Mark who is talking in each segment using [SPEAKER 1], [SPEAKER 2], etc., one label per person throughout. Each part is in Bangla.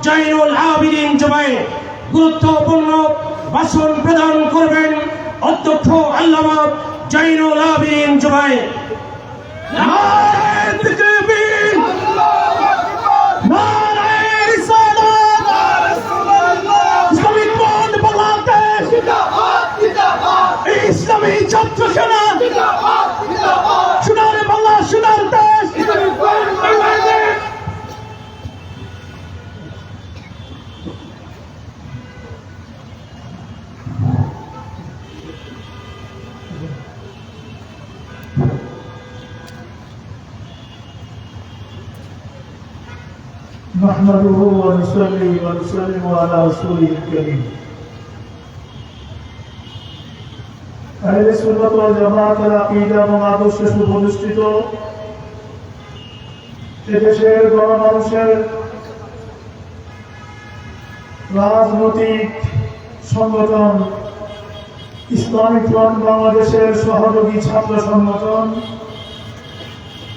[SPEAKER 1] জয়নুল আবেদিন জুবায়ের। গুরুত্বপূর্ণ ভাষণ প্রদান করবেন অধ্যক্ষ আল্লামা জয়নুল আবেদিন জুবায়ের।
[SPEAKER 2] ইসলামী ছাত্র সেনা সোনার বাংলা সোনার দেশ।
[SPEAKER 3] نحمده ونصلي ونسلم على رسوله الكريم আহলে সুন্নাত ওয়াল জামাতের আকীদা এবং আদর্শে সুপ্রতিষ্ঠিত এদেশের গণমানুষের রাজনৈতিক সংগঠন ইসলামিক ফ্রন্ট বাংলাদেশের সহযোগী ছাত্র সংগঠন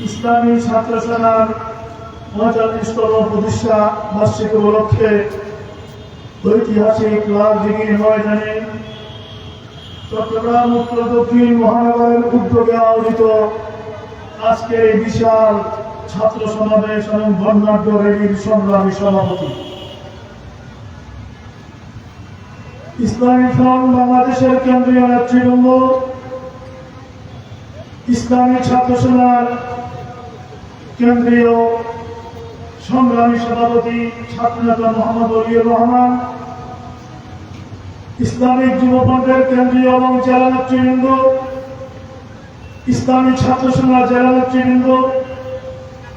[SPEAKER 3] ইসলামী ছাত্র সেনার ৪৯তম প্রতিষ্ঠা বার্ষিকী উপলক্ষে ঐতিহাসিক লালদিঘির ময়দানে চট্টগ্রাম উত্তর দক্ষিণ মহানগরের উদ্যোগে আয়োজিত আজকের এই বিশাল ছাত্র সমাবেশ এবং বর্ণাঢ্য র্যালির সংগ্রামী সভাপতি ইসলামী ফ্রন্ট বাংলাদেশের কেন্দ্রীয় নেতৃবৃন্দ, ইসলামী ছাত্র সেনার কেন্দ্রীয় সংগ্রামী সভাপতি ছাত্রনেতা মোহাম্মদ ওলিউর রহমান, ইসলামিক যুবফ্রন্টের কেন্দ্রীয় এবং জেলা নেতৃবৃন্দ, ইসলামী ছাত্র সেনার জেলা নেতৃবৃন্দ,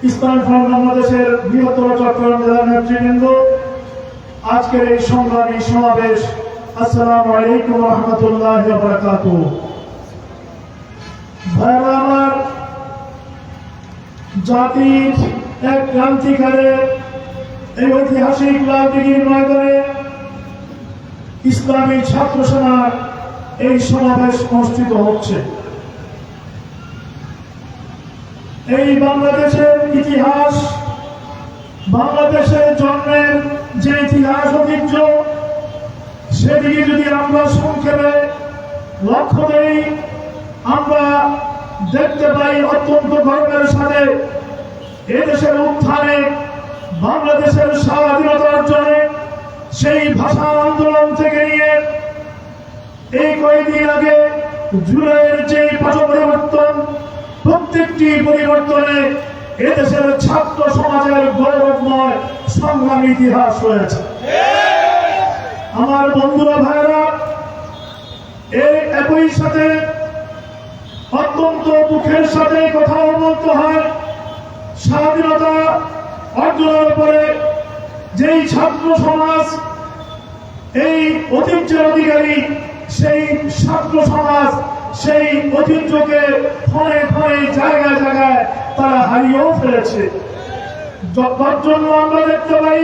[SPEAKER 3] ইসলামী ফ্রন্ট বাংলাদেশের বৃহত্তর চট্টগ্রাম জেলা নেতৃবৃন্দ, আজকের এই সংগ্রামী সমাবেশ, আসসালামু আলাইকুম ওয়া রাহমাতুল্লাহি ওয়া বারাকাতুহু। ভাইরা আমার, জাতির এক ক্রান্তিকালে এই ঐতিহাসিক লালদিঘির ময়দানে ইসলামী ছাত্র সেনার এই সমাবেশ অনুষ্ঠিত হচ্ছে। এই বাংলাদেশের ইতিহাস, বাংলাদেশের জন্মের যে ইতিহাস ঐতিহ্য, সেদিকে যদি আমরা সংক্ষেপে লক্ষ্য দেই, আমরা দেখতে পাই অত্যন্ত গর্বের সাথে এদেশের উত্থানে, বাংলাদেশের স্বাধীনতা অর্জনে, সেই ভাষা আন্দোলন থেকে নিয়ে এই কয়েকদিন আগে জুলাইয়ের যে পট পরিবর্তন, প্রত্যেকটি পরিবর্তনে এদেশের ছাত্র সমাজের গৌরবময় সংগ্রামী ইতিহাস রয়েছে। আমার বন্ধুরা, ভাইরা, এই একই সাথে অত্যন্ত দুঃখের সাথে কথাও বলতে হয়, স্বাধীনতা অর্জনের পরে যেই ছাত্র সমাজ এই ঐতিহ্যের অধিকারী, সেই ছাত্র সমাজ সেই ঐতিহ্যকে ক্ষণে ক্ষণে জায়গায় জায়গায় তারা হারিয়েও ফেলেছে। যার জন্য আমরা দেখতে পাই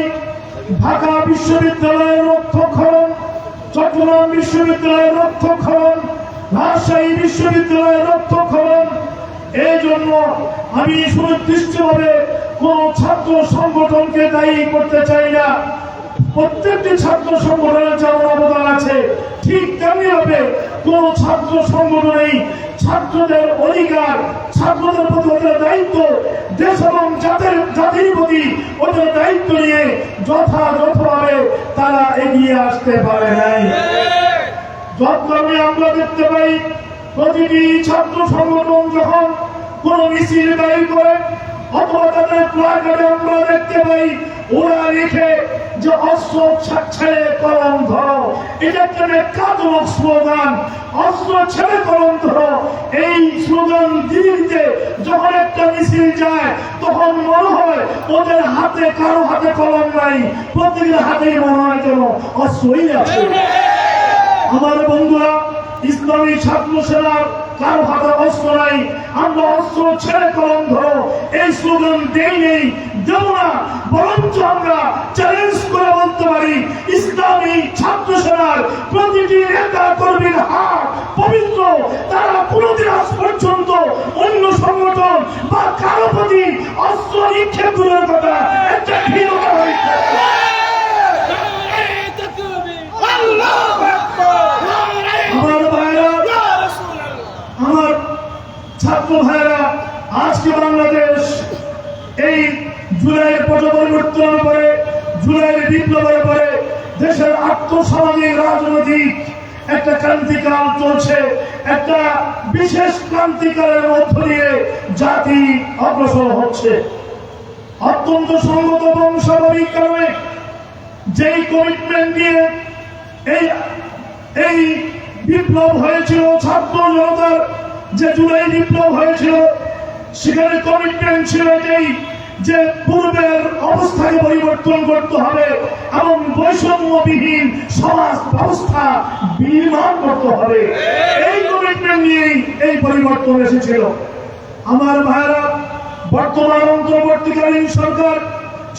[SPEAKER 3] ঢাকা বিশ্ববিদ্যালয়ের রক্ষণখরণ, চট্টগ্রাম বিশ্ববিদ্যালয়ের রক্ষণখরণ, রাজশাহী বিশ্ববিদ্যালয়ের রক্ষণখরণ। এই জন্য আমি সুনির্দিষ্টভাবে কোন ছাত্র সংগঠনকে দায়ী করতে চাই না। প্রত্যেকটি ছাত্র সংগঠনের যেমন অবদান আছে, ঠিক তেমনি ভাবে কোন ছাত্র সংগঠনেই ছাত্রদের অধিকার, ছাত্রদের প্রতি ওদের দায়িত্ব, দেশ এবং জাতির প্রতি ওদের দায়িত্ব নিয়ে যথাযথভাবে তারা এগিয়ে আসতে পারে নাই। যথাক্রমে আমরা দেখতে পাই প্রতিটি ছাত্র সংগঠন যখন কোন মিছিল বের করে অথবা তাদের প্লাকার্ডে আমরা দেখতে পাই ওরা লিখে যে অস্ত্র ছেড়ে কলম ধরো। এটা একটা কাতরক স্লোগান, অস্ত্র ছেড়ে কলম ধরো। এই স্লোগান দিতে যখন একটা মিছিল যায় তখন মনে হয় ওদের হাতে কারো হাতে কলম নাই, প্রত্যেকের হাতেই মনে হয় যেন অস্ত্রই আছে। আমার বন্ধুরা, ইসলামী ছাত্র সেনার কারো হাতে অস্ত্র নাই, আমরা অস্ত্র ছেড়ে কলম ধরো এই স্লোগান দেই নেই, দেব না। বরঞ্চ আমরা চ্যালেঞ্জ করে বলতে পারি ইসলামী ছাত্র সেনার প্রতিটি নেতা কর্মীর হাত পবিত্র, তারা কোনদিন আজ পর্যন্ত অন্য সংগঠন বা কারো প্রতি অস্ত্র নিক্ষেপ করার কথা একটা ঘৃণা হয়েছে। জুলাইয়ের বিপ্লবের পরে দেশের আর্থসামাজিক রাজনৈতিক একটা ক্রান্তিকাল চলছে, একটা বিশেষ ক্রান্তিকালের মধ্য দিয়ে জাতি অগ্রসর হচ্ছে। অত্যন্ত সংগত এবং স্বাভাবিক কারণে যেই কমিটমেন্ট দিয়ে এই বিপ্লব হয়েছিল, ছাত্র জনতার যে জুলাই বিপ্লব হয়েছিল, সেখানে কমিটমেন্ট ছিল এটাই যে পূর্বের অবস্থাকে পরিবর্তন করতে হবে এবং বৈষম্যবিহীন সমাজ ব্যবস্থা বিনির্মাণ করতে হবে। এই কমিটমেন্ট নিয়েই এই পরিবর্তন এসেছিল। আমার ভাইরা, বর্তমান অন্তর্বর্তীকালীন সরকার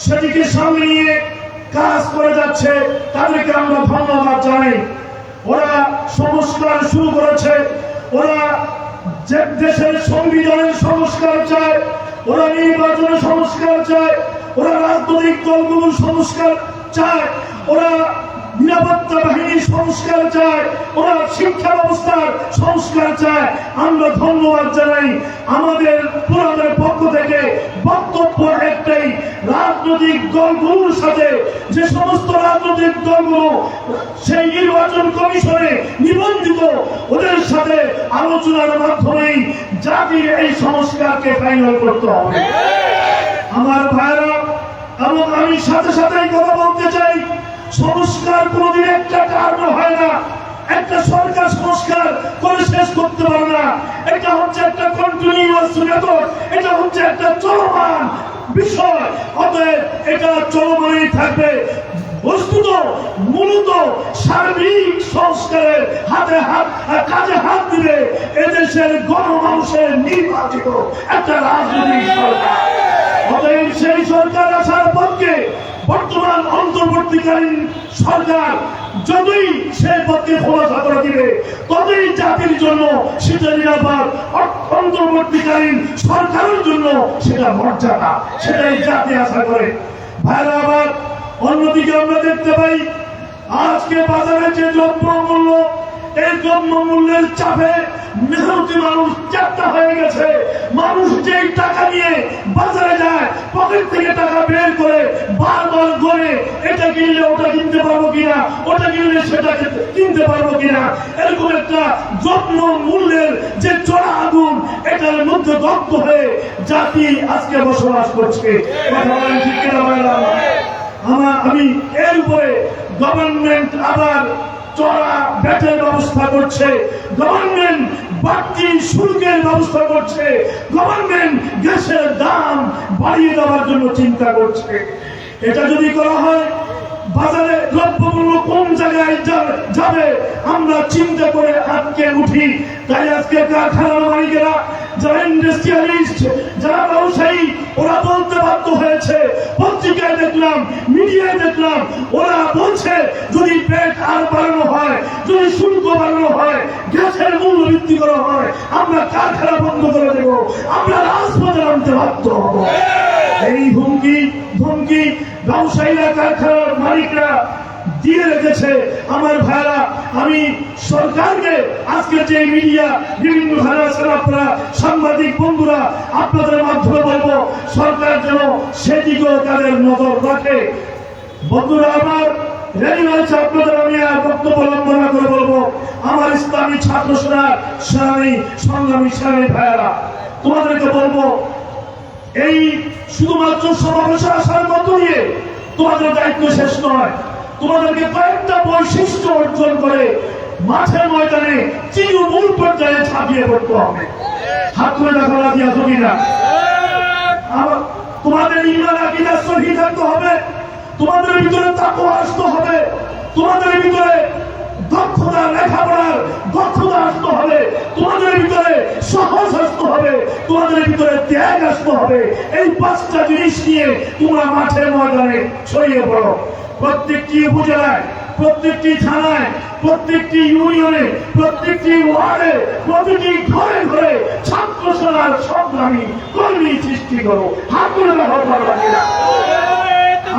[SPEAKER 3] সেটিকে সামনে নিয়ে কাজ করে যাচ্ছে, তাদেরকে আমরা ধন্যবাদ জানাই। ওরা সংস্কার শুরু করেছে, ওরা যে দেশের সংবিধানের সংস্কার চায়, ওরা নির্বাচনের সংস্কার চায়, ওরা রাজনৈতিক দলগুলোর সংস্কার চায়, ওরা নিরাপত্তা বাহিনীর সংস্কার চায়, ওরা শিক্ষা ব্যবস্থার সংস্কার চায়। আমরা ধন্যবাদ জানাই। আমাদের পুরাণের পক্ষ থেকে বক্তব্য একটাই, রাজনৈতিক দলগুলোর সাথে যে সমস্ত রাজনৈতিক দলগুলো সেই নির্বাচন কমিশনে নিবন্ধিত, ওদের সাথে আলোচনার মাধ্যমেই জাতির এই সংস্কারকে ফাইনাল করতে হবে। আমার ভাইরা, এবং আমি সাথে সাথে কথা বলতে চাই, সংস্কার কোনদিন একটা কারণে হয় না। একটা সরকার সংস্কার করে শেষ করতে পারে না। এটা হচ্ছে একটা কন্টিনিউয়াস মেথড, এটা হচ্ছে একটা চলমান বিষয়। অতএব এটা চলমানই থাকবে। বস্তুত মূলত সার্বিক সংস্কারের কাজে হাত দিবে এদেশের গণমানুষের নির্বাচিত একটা রাজনৈতিক সরকার। অতএব সেই সরকার আসার পক্ষে বর্তমান অন্তর্বর্তীকালীন সরকার যতই সেই পক্ষে খোলাসা করে দিবে, ততই জাতির জন্য সেটা নিরাপদ। অন্তর্বর্তীকালীন সরকারের জন্য সেটা মর্যাদা, সেটাই জাতি আশা করে। ভাইরা, আবার অন্যদিকে আমরা দেখতে পাই আজকে বাজারে যে দ্রব্যমূল্য, এই দ্রব্যমূল্যের চাপে মেহনতি মানুষ চাপটা হয়ে গেছে। মানুষ যেই টাকা নিয়ে বাজারে যায়, পকেট থেকে টাকা বের করে বারবার করে এটা কিনলে ওটা কিনতে পারবো কিনা, ওটা কিনলে সেটা কিনতে পারবো কিনা, এরকম একটা যত্ন মূল্যের যে চড়া আগুন, এটার মধ্যে দগ্ধ হয়ে জাতি আজকে বসবাস করছে। কথা বলেন ঠিক কিনা ভাইরা? আমি এর উপরে গভর্নমেন্ট আবার চড়া ব্যাটের ব্যবস্থা করছে, গভর্নমেন্ট বাড়তি শুল্কের ব্যবস্থা করছে, গভর্নমেন্ট গ্যাসের দাম বাড়িয়ে দেওয়ার জন্য চিন্তা করছে। এটা যদি করা হয়, বাজারে দ্রব্যমূল্য কোন জায়গায় যাবে আমরা চিন্তা করে আটকে উঠি। তাই আজকে কারখানার মালিকেরা, যারা ইন্ডাস্ট্রিয়ালিস্ট, যারা ব্যবসায়ী, ওরা বলতে বাধ্য হয়েছে। পত্রিকায় দেখলাম, মিডিয়ায় দেখলাম, ওরা বলছে যদি পেট আর বাড়ানো হয়, যদি শুল্ক বাড়ানো হয়, গ্যাসের মূল্য বৃদ্ধি করা হয়, আমরা কারখানা বন্ধ করে দেব, আমরা রাজপথে নামতে বাধ্য হব। এই হুমকি ব্যবসায়ীরা, কারখানার মালিকরা দিয়ে রেখেছে। আমার ভাইরা, আমি সরকারকে আজকে যে মিডিয়া বিভিন্ন ধারা আছেন আপনারা সাংবাদিক বন্ধুরা, আপনাদের মাধ্যমে বলবো সরকার যেন সেদিকেও তাদের নজর রাখে। বন্ধুরা আমার, রেডি হয়েছে আপনাদের আমি আর বক্তব্য লম্বন করে বলবো, আমার ইসলামী ছাত্র সেনানী সংগ্রামী সেনানী ভাইয়েরা, তোমাদেরকে বলবো, এই শুধুমাত্র সমাবেশে আসার মধ্য দিয়ে তোমাদের দায়িত্ব শেষ নয়। তোমাদেরকে কয়েকটা বৈশিষ্ট্য অর্জন করে মাঠে ময়দানে তৃণমূল পর্যায়ে ছাপিয়ে পড়তে হবে। হাত তুলে দেখা রাজি আছো কিনা? তোমাদের ঈমান আকীদা সহিহ থাকতে হবে, তোমাদের ভিতরে তাকওয়া আসতে হবে, তোমাদের ভিতরে দক্ষতা, লেখাপড়ার দক্ষতা আসতে হবে, তোমাদের ভিতরে সাহস আসতে হবে, তোমাদের ভিতরে ত্যাগ আসতে হবে। এই পাঁচটা জিনিস নিয়ে তোমরা মাঠে ময়দানে ছড়িয়ে পড়ো। প্রত্যেকটি উপজেলায়, প্রত্যেকটি থানায়, প্রত্যেকটি ইউনিয়নে, প্রত্যেকটি ওয়ার্ডে, প্রতিটি ঘরে ঘরে ছাত্র সেনার সংগ্রামী কর্মী সৃষ্টি করো। হাত তুলে রাখো।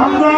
[SPEAKER 3] আমরা